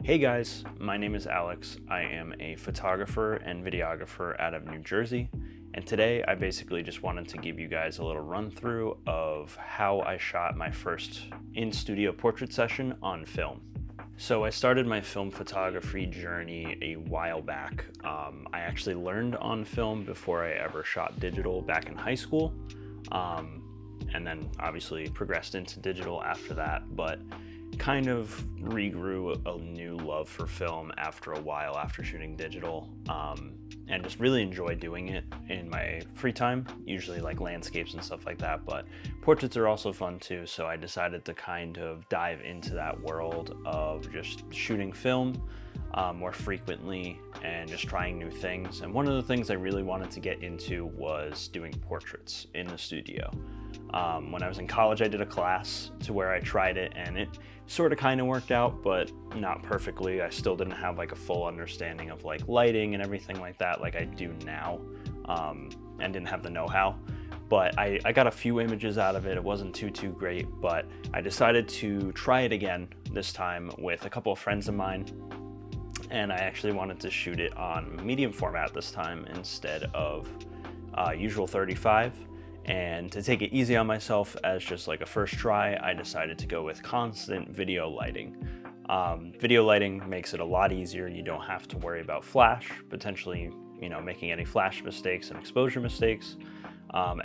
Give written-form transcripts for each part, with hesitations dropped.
Hey guys, my name is Alex. I am a photographer and videographer out of New Jersey, and today I basically just wanted to give you guys a little run through of how I shot my first in-studio portrait session on film. So I started my film photography journey a while back. I actually learned on film before I ever shot digital back in high school, and then obviously progressed into digital after that, but kind of regrew a new love for film after a while after shooting digital, and just really enjoy doing it in my free time, usually like landscapes and stuff like that, but portraits are also fun too, so I decided to kind of dive into that world of just shooting film more frequently and just trying new things. And one of the things I really wanted to get into was doing portraits in the studio. When I was in college, I did a class to where I tried it, and it sort of kind of worked out, but not perfectly. I still didn't have like a full understanding of like lighting and everything like that like I do now, and didn't have the know-how. But I got a few images out of it. It wasn't too great, but I decided to try it again this time with a couple of friends of mine, and I actually wanted to shoot it on medium format this time instead of usual 35. And to take it easy on myself as just like a first try, I decided to go with constant video lighting. Video lighting makes it a lot easier. You don't have to worry about flash, potentially, making any flash mistakes and exposure mistakes,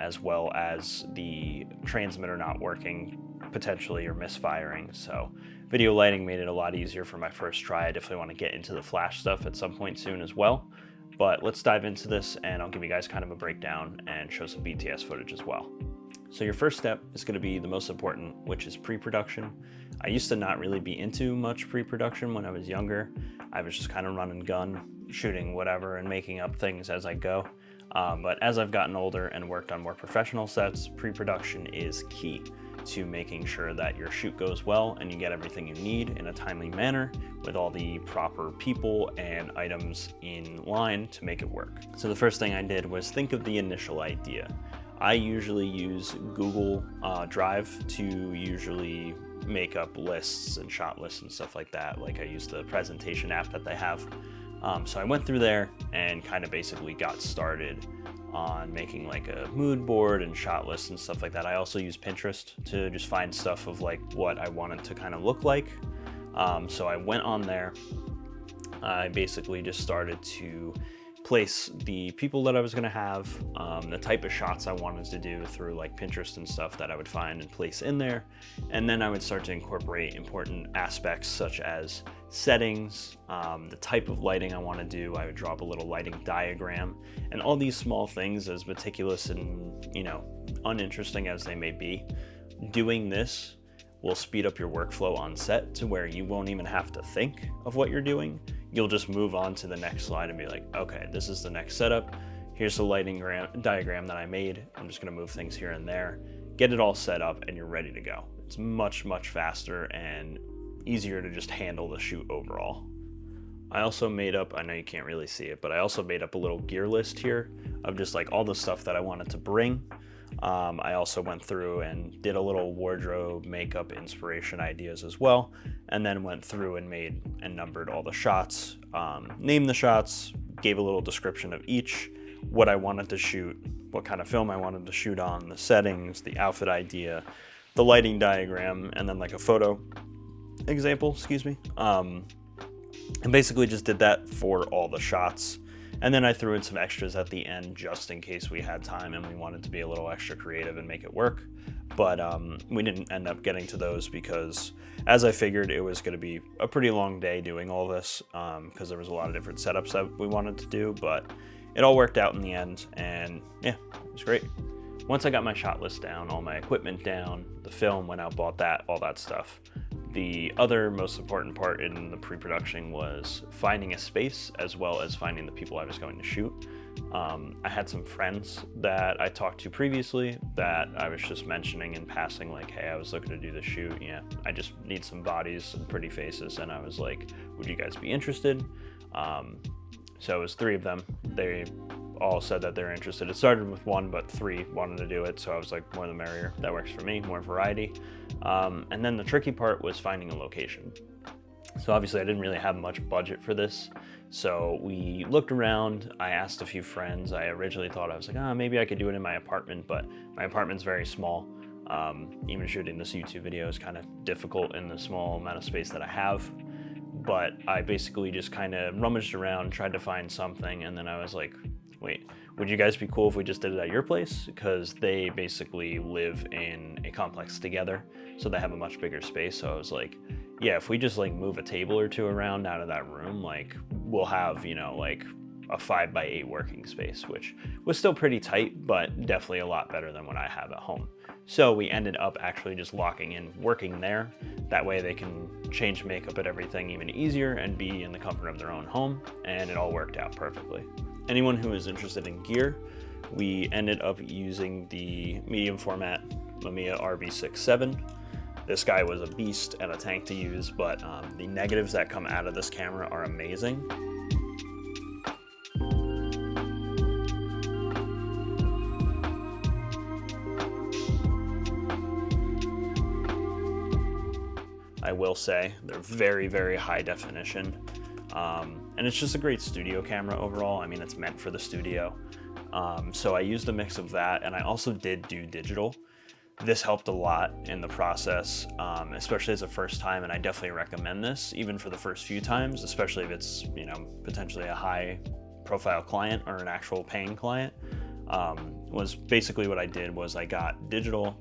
as well as the transmitter not working potentially or misfiring. So video lighting made it a lot easier for my first try. I definitely want to get into the flash stuff at some point soon as well. But let's dive into this, and I'll give you guys kind of a breakdown and show some BTS footage as well. So your first step is going to be the most important, which is pre-production. I used to not really be into much pre-production when I was younger. I was just kind of run and gun, shooting whatever and making up things as I go. But as I've gotten older and worked on more professional sets, pre-production is key to making sure that your shoot goes well and you get everything you need in a timely manner with all the proper people and items in line to make it work. So the first thing I did was think of the initial idea. I usually use Google Drive to usually make up lists and shot lists and stuff like that. Like I use the presentation app that they have. So I went through there and kind of basically got started on making like a mood board and shot lists and stuff like that. I also use Pinterest to just find stuff of like what I wanted to kind of look like. So I went on there. I basically just started to place the people that I was gonna have, the type of shots I wanted to do through like Pinterest and stuff that I would find and place in there. And then I would start to incorporate important aspects such as settings, the type of lighting I want to do. I would draw up a little lighting diagram, and all these small things, as meticulous and uninteresting as they may be, doing this will speed up your workflow on set to where you won't even have to think of what you're doing. You'll just move on to the next slide and be like, okay, this is the next setup. Here's the lighting diagram that I made. I'm just going to move things here and there, get it all set up, and you're ready to go. It's much faster and easier to just handle the shoot overall. I also made up, I know you can't really see it, but I also made up a little gear list here of just like all the stuff that I wanted to bring. I also went through and did a little wardrobe makeup inspiration ideas as well, and then went through and made and numbered all the shots, named the shots, gave a little description of each, what I wanted to shoot, what kind of film I wanted to shoot on, the settings, the outfit idea, the lighting diagram, and then like a photo example, and basically just did that for all the shots. And then I threw in some extras at the end just in case we had time and we wanted to be a little extra creative and make it work. But we didn't end up getting to those because, as I figured, it was going to be a pretty long day doing all this, because there was a lot of different setups that we wanted to do, but it all worked out in the end, and yeah, it was great. Once I got my shot list down, all my equipment down, the film, went out, bought that, all that stuff. The other most important part in the pre-production was finding a space as well as finding the people I was going to shoot. I had some friends that I talked to previously that I was just mentioning in passing, like, hey, I was looking to do the shoot. Yeah, I just need some bodies and pretty faces. And I was like, would you guys be interested? So it was 3 of them. They all said that they're interested. It started with 1, but 3 wanted to do it. So I was like, more the merrier. That works for me, more variety. And then the tricky part was finding a location. So obviously I didn't really have much budget for this. So we looked around, I asked a few friends. I originally thought, I was like, maybe I could do it in my apartment, but my apartment's very small. Even shooting this YouTube video is kind of difficult in the small amount of space that I have. But I basically just kind of rummaged around, tried to find something, and then I was like, wait, would you guys be cool if we just did it at your place? Because they basically live in a complex together, so they have a much bigger space. So I was like, yeah, if we just like move a table or two around out of that room, like we'll have, you know, like a 5x8 working space, which was still pretty tight, but definitely a lot better than what I have at home. So we ended up actually just locking in, working there. That way they can change makeup and everything even easier and be in the comfort of their own home, and it all worked out perfectly. Anyone who is interested in gear, we ended up using the medium format Mamiya RB67. This guy was a beast and a tank to use, but the negatives that come out of this camera are amazing. I will say they're very, very high definition. And it's just a great studio camera overall. I mean, it's meant for the studio. So I used a mix of that, and I also did do digital. This helped a lot in the process, especially as a first time, and I definitely recommend this even for the first few times, especially if it's, you know, potentially a high profile client or an actual paying client. Was basically what I did was I got digital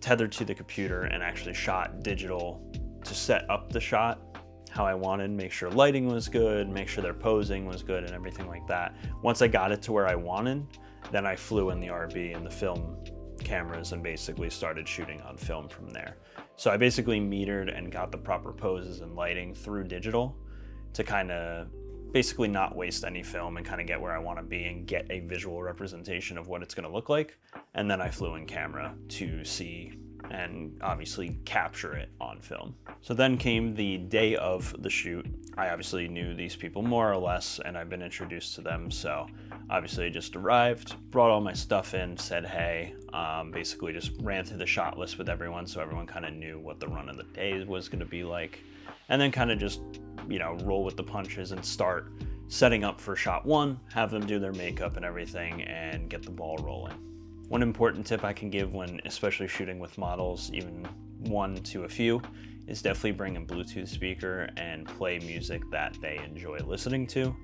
tethered to the computer and actually shot digital to set up the shot how I wanted, make sure lighting was good, make sure their posing was good and everything like that. Once I got it to where I wanted, then I flew in the RB and the film cameras and basically started shooting on film from there. So I basically metered and got the proper poses and lighting through digital to kind of basically not waste any film and kind of get where I want to be and get a visual representation of what it's going to look like. And then I flew in camera to see and obviously capture it on film. So then came the day of the shoot. I obviously knew these people more or less, and I've been introduced to them. So obviously I just arrived, brought all my stuff in, said hey, basically just ran through the shot list with everyone so everyone kind of knew what the run of the day was going to be like. And then kind of just, you know, roll with the punches and start setting up for shot one, have them do their makeup and everything, and get the ball rolling. One important tip I can give when especially shooting with models, even one to a few, is definitely bring a Bluetooth speaker and play music that they enjoy listening to.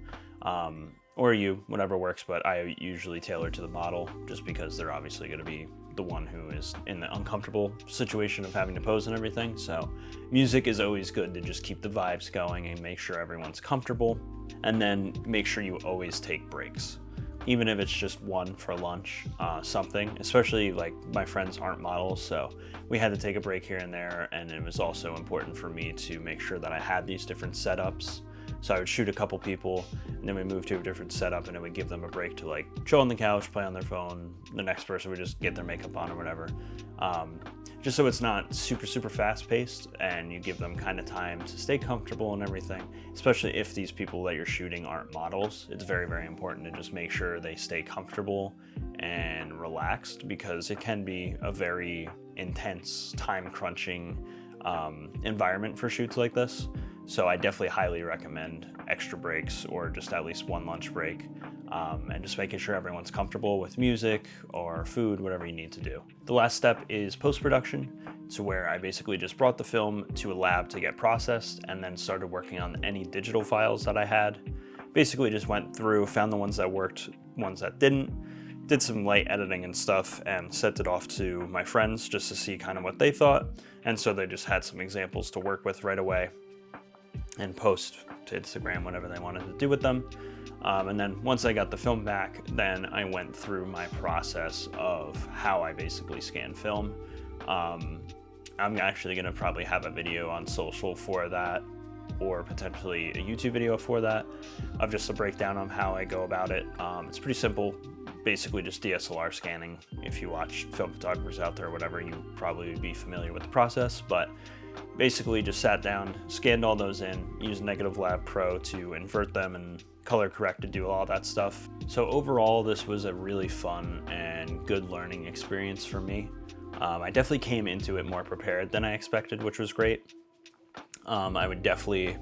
Or you, whatever works, but I usually tailor to the model just because they're obviously going to be the one who is in the uncomfortable situation of having to pose and everything. So music is always good to just keep the vibes going and make sure everyone's comfortable. And then make sure you always take breaks. Even if it's just one for lunch, something, especially like my friends aren't models, so we had to take a break here and there, and it was also important for me to make sure that I had these different setups. So I would shoot a couple people, and then we moved to a different setup, and it would give them a break to like chill on the couch, play on their phone. The next person would just get their makeup on or whatever. Just so it's not super fast paced, and you give them kind of time to stay comfortable and everything, especially if these people that you're shooting aren't models. It's very important to just make sure they stay comfortable and relaxed, because it can be a very intense, time crunching environment for shoots like this. So I definitely highly recommend extra breaks or just at least one lunch break, and just making sure everyone's comfortable with music or food, whatever you need to do. The last step is post-production, to where I basically just brought the film to a lab to get processed and then started working on any digital files that I had. Basically just went through, found the ones that worked, ones that didn't, did some light editing and stuff, and sent it off to my friends just to see kind of what they thought. And so they just had some examples to work with right away and post to Instagram whatever they wanted to do with them. And then once I got the film back, then I went through my process of how I basically scan film. I'm actually gonna probably have a video on social for that, or potentially a YouTube video for that, of just a breakdown on how I go about it. It's pretty simple, basically just DSLR scanning. If you watch film photographers out there or whatever, you probably would be familiar with the process, but basically just sat down, scanned all those in, used Negative Lab Pro to invert them and color correct to do all that stuff. So overall, this was a really fun and good learning experience for me. I definitely came into it more prepared than I expected, which was great. I would definitely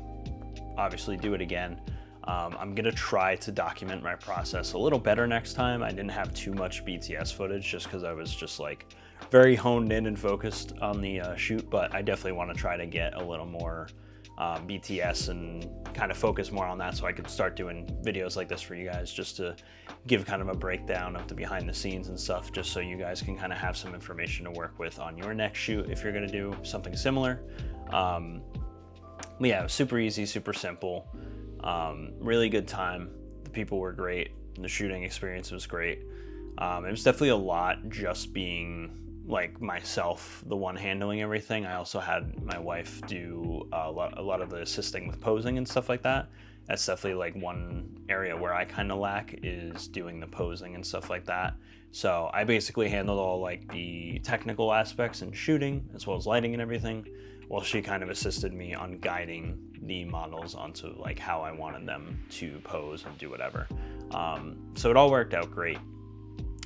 obviously do it again. I'm gonna try to document my process a little better next time. I didn't have too much BTS footage just because I was just like very honed in and focused on the shoot, but I definitely want to try to get a little more BTS and kind of focus more on that, so I could start doing videos like this for you guys, just to give kind of a breakdown of the behind the scenes and stuff, just so you guys can kind of have some information to work with on your next shoot if you're gonna do something similar. Yeah, super easy, super simple, really good time. The people were great. The shooting experience was great. It was definitely a lot just being like myself, the one handling everything. I also had my wife do a lot of the assisting with posing and stuff like that. That's definitely like one area where I kind of lack, is doing the posing and stuff like that. So I basically handled all like the technical aspects and shooting, as well as lighting and everything, while she kind of assisted me on guiding the models onto like how I wanted them to pose and do whatever. So it all worked out great.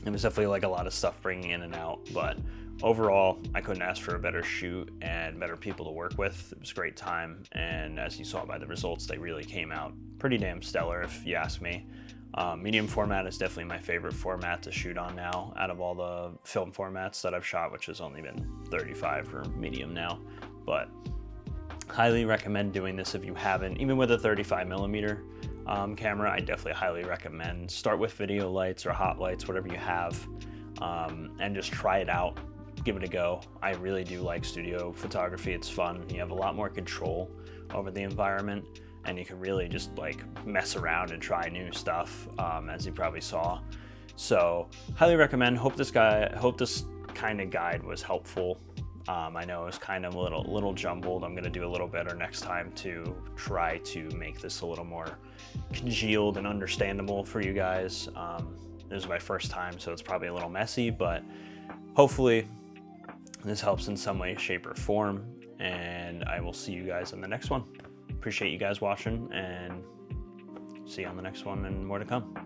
It was definitely like a lot of stuff bringing in and out, but overall I couldn't ask for a better shoot and better people to work with. It was a great time, and as you saw by the results, they really came out pretty damn stellar if you ask me. Medium format is definitely my favorite format to shoot on now out of all the film formats that I've shot, which has only been 35 for medium now. But highly recommend doing this if you haven't. Even with a 35mm camera, I definitely highly recommend. Start with video lights or hot lights, whatever you have, and just try it out. Give it a go. I really do like studio photography. It's fun. You have a lot more control over the environment, and you can really just like mess around and try new stuff, as you probably saw. So highly recommend. Hope this kind of guide was helpful. I know it was kind of a little jumbled. I'm gonna do a little better next time to try to make this a little more congealed and understandable for you guys. This is my first time, so it's probably a little messy, but hopefully this helps in some way, shape, or form, and I will see you guys in the next one. Appreciate you guys watching, and see you on the next one, and more to come.